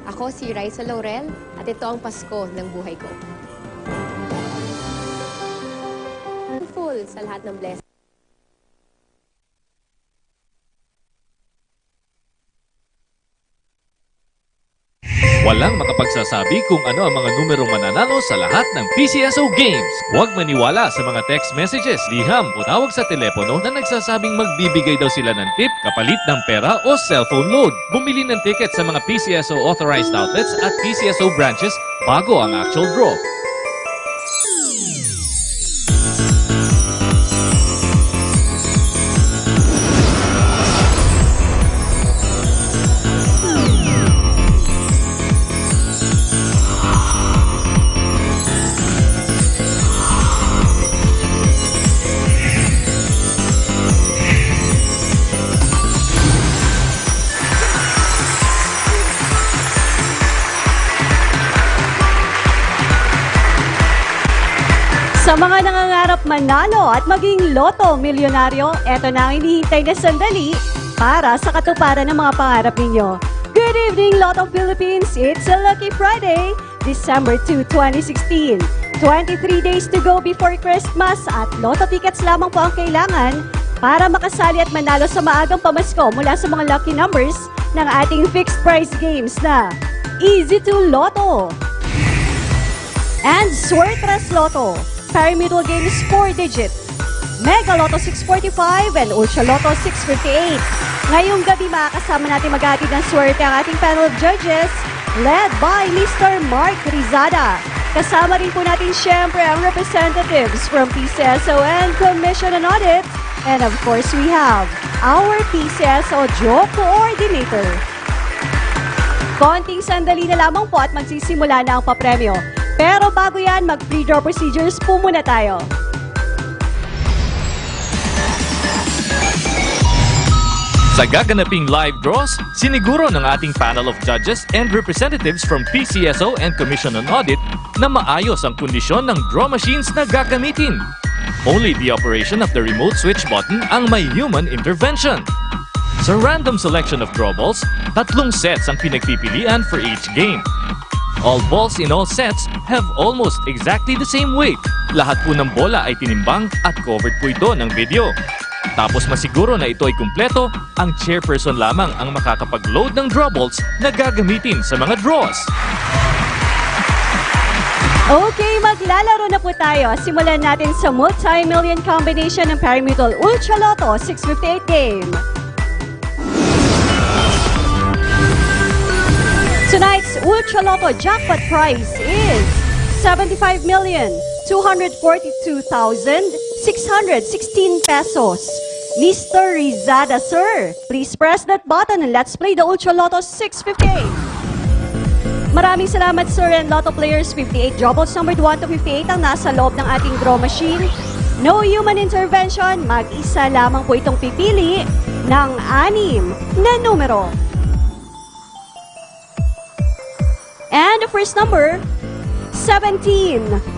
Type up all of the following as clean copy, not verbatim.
Ako si Raisa Laurel at ito ang Pasko ng buhay ko. Full sa lahat ng blessings. Walang makapagsasabi kung ano ang mga numerong mananalo sa lahat ng PCSO games. Huwag maniwala sa mga text messages, liham o tawag sa telepono na nagsasabing magbibigay daw sila ng tip kapalit ng pera o cellphone load. Bumili ng ticket sa mga PCSO authorized outlets at PCSO branches bago ang actual draw. Sa mga nangangarap manalo at maging loto milyonaryo, eto na ang hinihintay na sandali para sa katuparan ng mga pangarap ninyo. Good evening, Lotto Philippines! It's a Lucky Friday, December 2, 2016. 23 days to go before Christmas at Lotto tickets lamang po ang kailangan para makasali at manalo sa maagang pamasko mula sa mga lucky numbers ng ating fixed price games na Easy to Lotto and Suertres Lotto. Pyramidal Games 4-digit, Mega Lotto 645 and Ultra Lotto 658. Ngayong gabi makakasama natin maghatid ng swerte ang ating panel of judges led by Mr. Mark Rizada. Kasama rin po natin syempre ang representatives from PCSO and Commission on Audit. And of course, we have our PCSO Draw Coordinator. Konting sandali na lamang po at magsisimula na ang papremyo. Pero bago yan, mag-pre-draw procedures po muna tayo. Sa gaganaping live draws, siniguro ng ating panel of judges and representatives from PCSO and Commission on Audit na maayos ang kondisyon ng draw machines na gagamitin. Only the operation of the remote switch button ang may human intervention. Sa random selection of draw balls, 3 sets ang pinagpipilian for each game. All balls in all sets have almost exactly the same weight. Lahat po ng bola ay tinimbang at covered po ito ng video. Tapos masiguro na ito ay kumpleto, ang chairperson lamang ang makakapag-load ng draw balls na gagamitin sa mga draws. Okay, maglalaro na po tayo. Simulan natin sa multi-million combination ng Pyramidal Ultra Lotto 658 game. Tonight's Ultra Lotto jackpot prize is 75,242,616 pesos. Mr. Rizada, sir, please press that button and let's play the Ultra Lotto 658. Maraming salamat, sir, and Lotto players. 58 draw balls numbered 1 to 58 ang nasa loob ng ating draw machine. No human intervention, mag-isa lamang po itong pipili ng 6 na numero. And the first number, 17.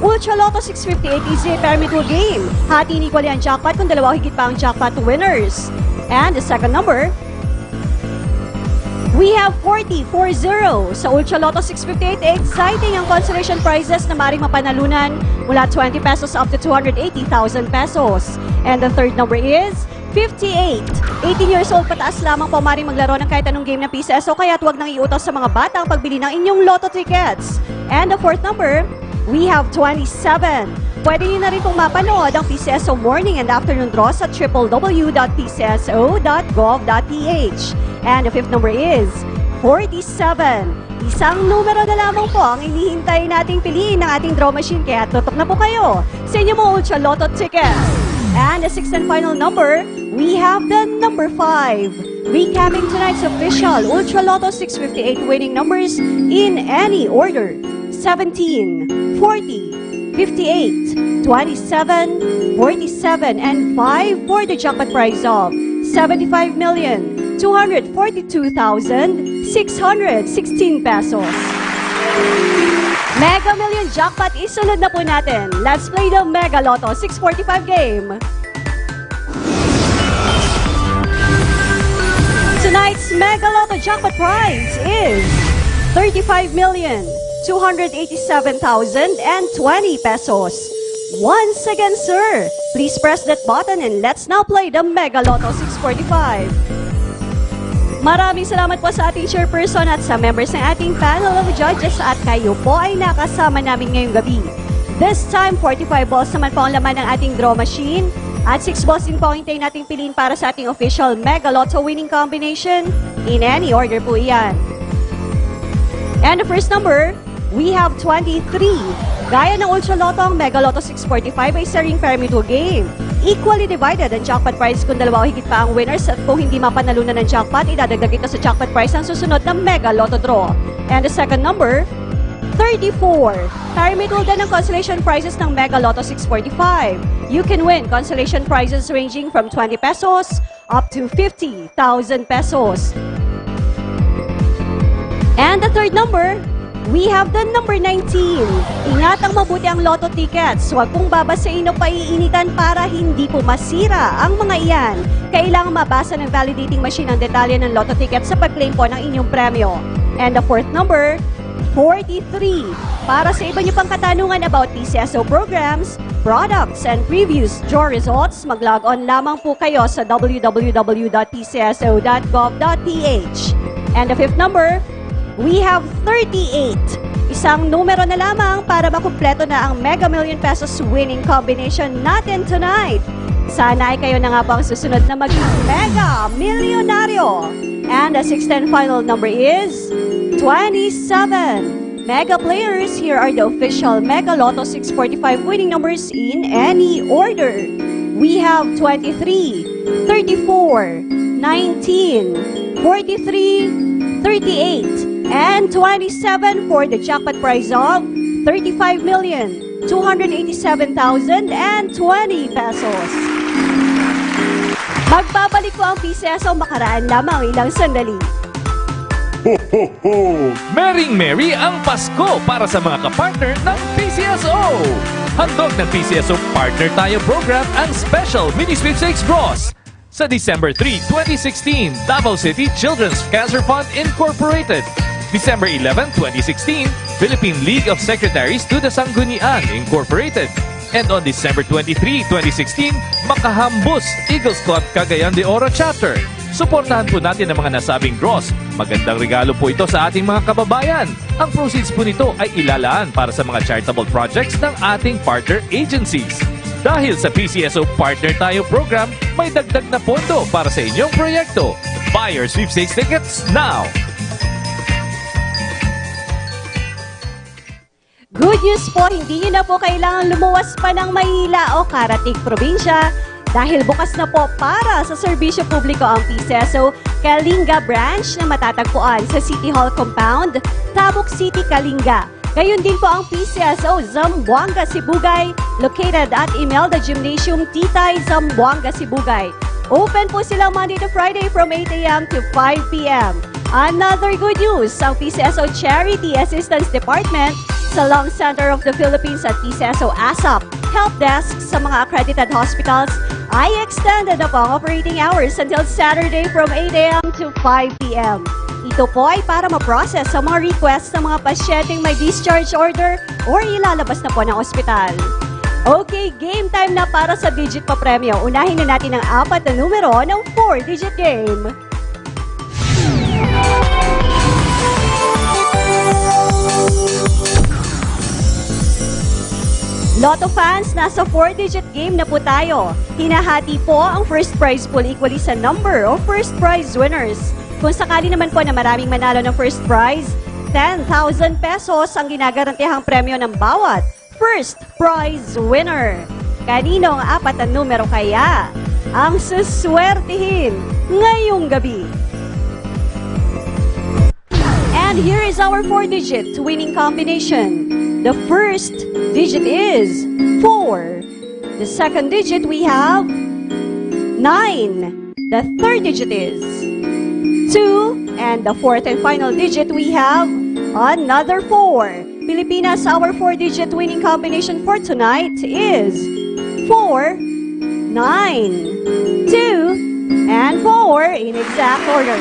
Ultra Lotto 658 is a pyramidal game. Hati ni equally ang jackpot kung dalawa o higit pa ang jackpot winners. And the second number, we have 40 sa Ultra Lotto 658. Exciting ang consolation prizes na maaaring mapanalunan mula 20 pesos up to 280,000 pesos. And the third number is 58. 18 years old pataas lamang po maaaring maglaro ng kahit anong game ng PCSO, kaya huwag nang iutos sa mga bata ang pagbili ng inyong Lotto tickets. And the fourth number, we have 27. Pwede niyo na rin pong mapanood ang PCSO morning and afternoon draws sa www.pcso.gov.ph. And the fifth number is 47. Isang numero na lamang po ang inihintay nating piliin ng ating draw machine, kaya tutok na po kayo sa inyong mga Ultra Lotto tickets. And the sixth and final number, we have the number 5. Recapping tonight's official Ultra Lotto 658 winning numbers in any order: 17, 40, 58, 27, 47, and 5 for the jackpot prize of 75,242,616 pesos. Mega Million Jackpot isunod na po natin. Let's play the Mega Lotto 645 game. Tonight's Mega Lotto Jackpot prize is 35,287,020 pesos. Once again, sir, please press that button and let's now play the Mega Lotto 645. Maraming salamat po sa ating chairperson at sa members ng ating panel of judges at kayo po ay nakasama namin ngayong gabi. This time, 45 balls naman po ang laman ng ating draw machine at 6 balls din po ang hintayin nating piliin para sa ating official Mega Lotto winning combination. In any order po iyan. And the first number, we have 23. Gaya ng Ultra Lotto, ang Mega Lotto 645 ay sharing pyramidal game. Equally divided ang jackpot prize kung dalawa o higit pa ang winners at kung hindi mapanalunan ng jackpot, idadagdag ito sa jackpot prize ang susunod na Mega Lotto draw. And the second number, 34. Pyramidal din ang consolation prizes ng Mega Lotto 645. You can win consolation prizes ranging from 20 pesos up to 50,000 pesos. And the third number, we have the number 19. Ingatang mabuti ang lotto tickets. Huwag pong babasain o paiinitan para hindi po masira ang mga iyan. Kailangan mabasa ng validating machine ang detalye ng lotto tickets sa pag-claim po ng inyong premyo. And the fourth number, 43. Para sa iba niyo pang katanungan about PCSO programs, products, and previous draw results, mag-log on lamang po kayo sa www.pcso.gov.ph. And the fifth number, we have 38. Isang numero na lamang para makumpleto na ang Mega Million Pesos winning combination natin tonight. Sana ay kayo na nga po ang susunod na maging Mega Milyonaryo. And the sixth and final number is 27. Mega players, here are the official Mega Lotto 645 winning numbers in any order. We have 23, 34, 19, 43, 38, and 27 for the jackpot prize of 35,287,020 pesos. Magbabalik po ang PCSO makaraan lamang ilang sandali. Ho, ho, ho! Merry ang Pasko para sa mga kapartner ng PCSO! Handog ng PCSO Partner Tayo Program ang Special Mini Sweepstakes Draws. Sa December 3, 2016, Davao City Children's Cancer Fund Incorporated. December 11, 2016, Philippine League of Secretaries to the Sanggunian Incorporated. And on December 23, 2016, Makahambus Eagles Club Cagayan de Oro Chapter. Suportahan po natin ang mga nasabing draws. Magandang regalo po ito sa ating mga kababayan. Ang proceeds po nito ay ilalaan para sa mga charitable projects ng ating partner agencies. Dahil sa PCSO Partner Tayo Program, may dagdag na pondo para sa inyong proyekto. Buy your sweepstakes tickets now! Good news po, hindi nyo na po kailangan lumuwas pa ng Maynila o Karatig Probinsya dahil bukas na po para sa serbisyo publiko ang PCSO Kalinga Branch na matatagpuan sa City Hall Compound, Tabuk City, Kalinga. Gayon din po ang PCSO Zamboanga Sibugay located at Imelda Gymnasium, Titay, Zamboanga Sibugay. Open po sila Monday to Friday from 8 a.m. to 5 p.m. Another good news, ang PCSO Charity Assistance Department sa Lung Center of the Philippines at PCSO ASAP Help Desk sa mga accredited hospitals ay extended na po ang operating hours until Saturday from 8 a.m. to 5 p.m. Ito po ay para ma-process ang mga requests ng mga pasyenteng may discharge order or ilalabas na po ng ospital. Okay, game time na para sa digit pa premyo. Unahin na natin ang 4 na numero ng 4-digit game. Lotto fans, nasa 4-digit game na po tayo. Hinahati po ang first prize pool equally sa number of first prize winners. Kung sakali naman po na maraming manalo ng first prize, 10,000 pesos ang ginagarantihang premyo ng bawat first prize winner. Kanino ang 4 na numero kaya ang suswertihin ngayong gabi? And here is our 4-digit winning combination. The first digit is 4. The second digit we have 9. The third digit is 2. And the fourth and final digit we have another 4. Pilipinas, our 4-digit winning combination for tonight is 4, 9, 2, and 4 in exact order.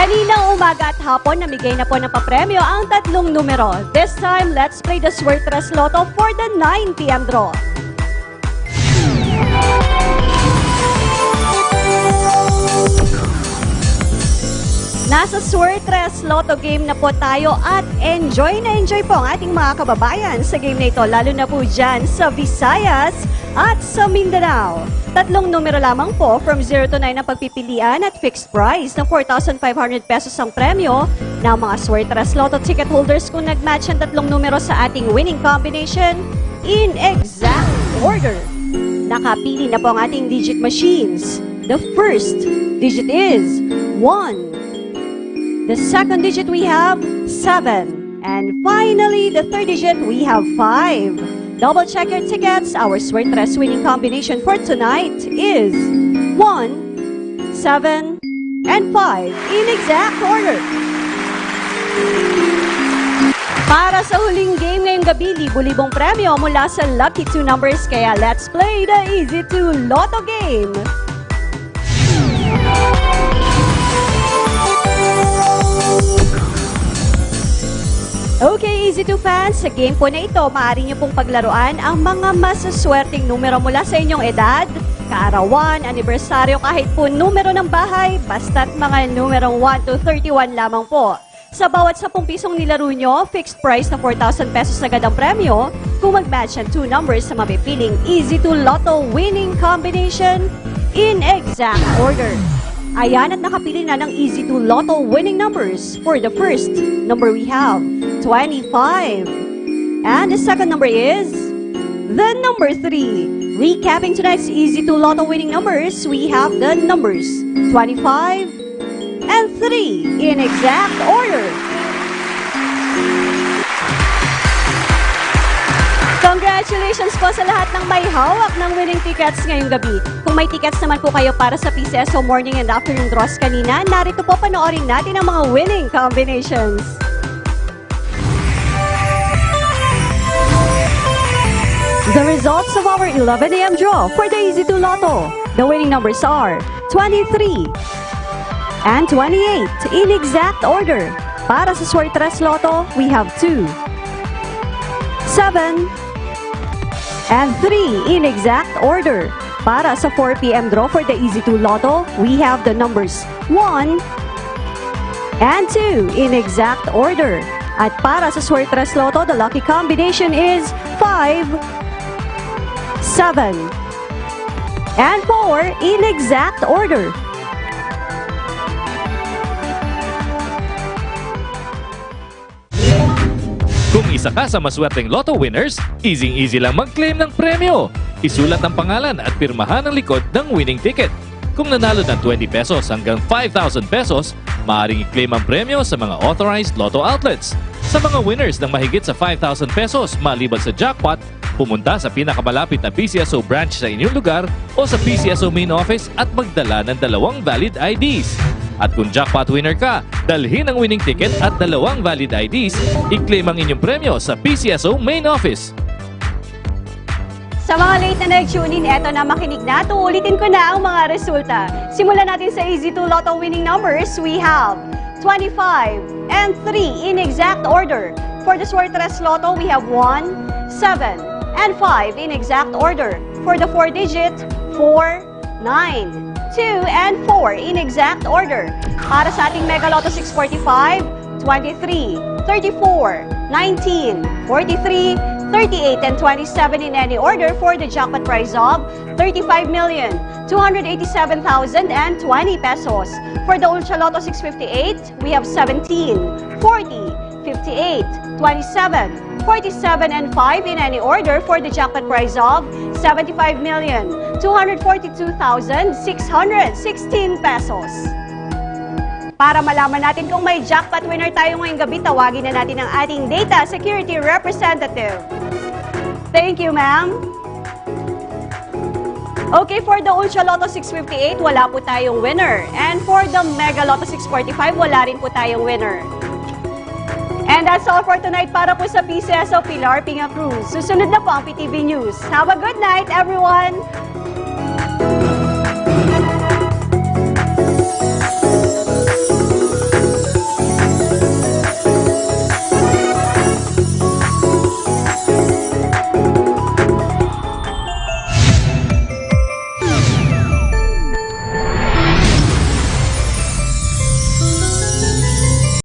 Kaninang umaga at hapon, namigay na po ng papremyo ang tatlong numero. This time, let's play the Suertres Lotto for the 9 p.m. draw. Nasa Suertres Lotto game na po tayo at enjoy po ang ating mga kababayan sa game na ito, lalo na po dyan sa Visayas at sa Mindanao. Tatlong numero lamang po from 0 to 9 ang pagpipilian at fixed price na 4,500 pesos ang premyo ng mga Suertres Lotto ticket holders kung nag-match ang tatlong numero sa ating winning combination in exact order. Nakapili na po ang ating digit machines. The first digit is 1. The second digit we have 7. And finally, the third digit we have 5. Double check your tickets. Our Suertres winning combination for tonight is 1, 7, and 5 in exact order. Para sa huling game ngayong gabi, libo-libong premyo mula sa Lucky 2 numbers. Kaya let's play the Easy 2 Lotto game. Okay, Easy 2 fans, sa game po na ito, maaari niyo pong paglaruan ang mga masaswerteng numero mula sa inyong edad, kaarawan, anibersaryo, kahit po numero ng bahay, basta't mga numerong 1 to 31 lamang po. Sa bawat 10 pisong nilaro nyo, fixed price na 4,000 pesos agad ang premyo kung mag-match ang 2 numbers sa mapipiling Easy 2 Lotto winning combination in exact order. Ayan, at nakapili na ng Easy 2 Lotto winning numbers. For the first number we have 25. And the second number is the number 3. Recapping tonight's Easy 2 Lotto winning numbers, we have the numbers 25 and 3 in exact order. Congratulations po sa lahat ng may hawak ng winning tickets ngayong gabi. Kung may tickets naman po kayo para sa PCSO morning and afternoon draws kanina, narito po panoorin natin ang mga winning combinations. The results of our 11 a.m. draw for the Easy 2 Lotto. The winning numbers are 23 and 28 in exact order. Para sa Suertres Lotto, we have 2, 7, and 3 in exact order. Para sa 4 p.m. draw for the Easy 2 Lotto, we have the numbers 1 and 2 in exact order. At para sa Suertres Lotto, the lucky combination is 5, 7, and 4 in exact order. Kung isa ka sa maswerteng Lotto winners, easy-easy lang mag-claim ng premyo. Isulat ang pangalan at pirmahan ang likod ng winning ticket. Kung nanalo ng 20 pesos hanggang 5,000 pesos, maaaring i-claim ang premyo sa mga authorized Lotto outlets. Sa mga winners ng mahigit sa 5,000 pesos maliban sa jackpot, pumunta sa pinakamalapit na PCSO branch sa inyong lugar o sa PCSO main office at magdala ng 2 valid IDs. At kung jackpot winner ka, dalhin ang winning ticket at 2 valid IDs, i-claim ang inyong premyo sa PCSO main office. Sa mga late na nag-tune in, eto na, makinig na. Uulitin ko na ang mga resulta. Simulan natin sa Easy 2 Lotto winning numbers. We have 25 and 3 in exact order. For the Suertres Lotto, we have 1, 7, and 5 in exact order. For the 4-digit, 4, 9, 2, and 4 in exact order. Para sa ating Mega Lotto 645, 23, 34, 19, 43, 38, and 27 in any order for the jackpot prize of 35,287,020 pesos. For the Ultra Lotto 658, we have 17, 40, 58, 27, 47, and 5 in any order for the jackpot prize of 75,242,616 pesos. Para malaman natin kung may jackpot winner tayo ngayong gabi, tawagin na natin ang ating data security representative. Thank you, ma'am. Okay, for the Ultra Lotto 658, wala po tayong winner. And for the Mega Lotto 645, wala rin po tayong winner. And that's all for tonight para po sa PCSO Pilar Pinga Cruz. Susunod na po ang PTV News. Have a good night, everyone!